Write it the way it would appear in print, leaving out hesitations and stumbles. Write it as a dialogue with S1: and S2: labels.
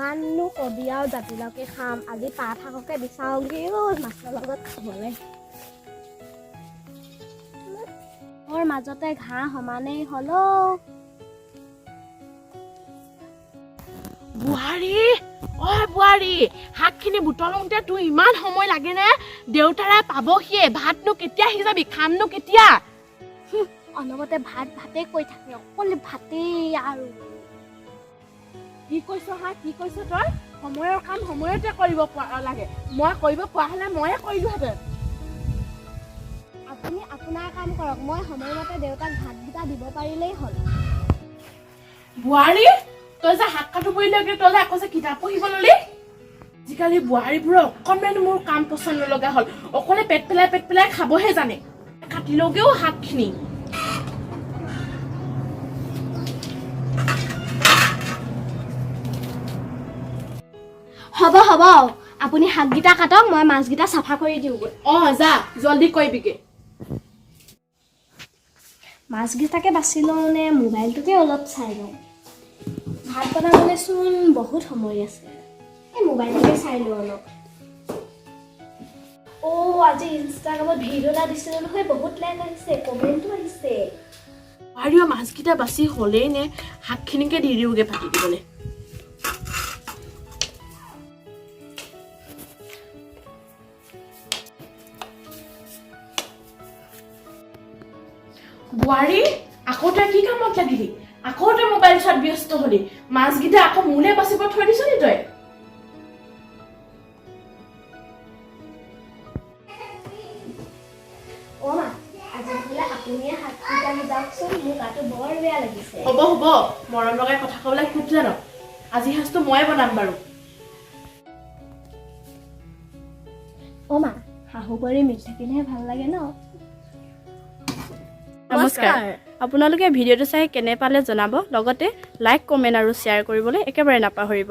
S1: কিমাননো কবি আৰু জাতিলাওকে খাম আজি পাত শাককে বিচাৰোঁগে মাছৰ লগত খাবলৈ মোৰ মাজতে ঘাঁহ সমানেই হলো
S2: বুহাৰী বুহাৰী শাকখিনি বুটলোতে তোৰ ইমান সময় লাগে নে দেউতাৰে পাবহিয়ে ভাতনো কেতিয়া সিজাবি খামনো কেতিয়া
S1: অনবতে ভাতেই কৈ থাকে অকল ভাতেই আৰু
S2: কি কৈছ কি কৈছ তই সময়ৰ কাম সময়তে কৰিব লাগে মই কৰিব পৰা হ'লে ময়ে কৰিলোহেঁতেন
S1: আপুনি আপোনাৰ কাম কৰক মই সময়মতে দেউতাক ভাতকেইটা দিব পাৰিলেই হ'ল
S2: বুহাৰী তই যে শাক কাটো পৰিলৈকে তই যে আকৌ যে কিতাপ পঢ়িব ললি আজিকালি বোৱাৰীবোৰৰ অকণমান মোৰ কাম পচন্দ নলগা হ'ল অকলে পেট পেলাই খাবহে জানে কাটিলগেও শাকখিনি
S1: হ'ব আপুনি শাককেইটা কাটক মই মাছকেইটা চাফা কৰি দিওঁগৈ
S2: যা জলদি কৰিবিগে
S1: মাছকেইটাকে বাছি লওঁ নে মোবাইলটোকে অলপ চাই লওঁ ভাত বনাবলৈচোন বহুত সময় আছে এই মোবাইলটোকে চাই লওঁ অলপ আজি ইনষ্টাগ্ৰামত ভিডিঅ' এটা দিছিলোঁ নহয় বহুত লাইক আহিছে কমেণ্টো আহিছে
S2: আৰু মাছকেইটা বাছি হ'লেই নে শাকখিনিকে দি দিওঁগে পাতি দিবলৈ বুহাৰী আকৌ তই কি কামত লাগিলি আকৌ তই মোবাইল চোৱাত ব্যস্ত হলি মাছকেইটা আকৌ মোলে বাচিব থৈ দিছ নি তই হ'ব মৰম লগাই কথা ক'বলৈ খুব জান আজি সাঁজটো ময়ে বনাম বাৰু
S1: শাহু বোৱাৰী মিলি থাকিলেহে ভাল লাগে ন
S3: নমস্কাৰ আপোনালোকে ভিডিঅ'টো চাই কেনে পালে জনাব লগতে লাইক কমেণ্ট আৰু শ্বেয়াৰ কৰিবলৈ একেবাৰে নাপাহৰিব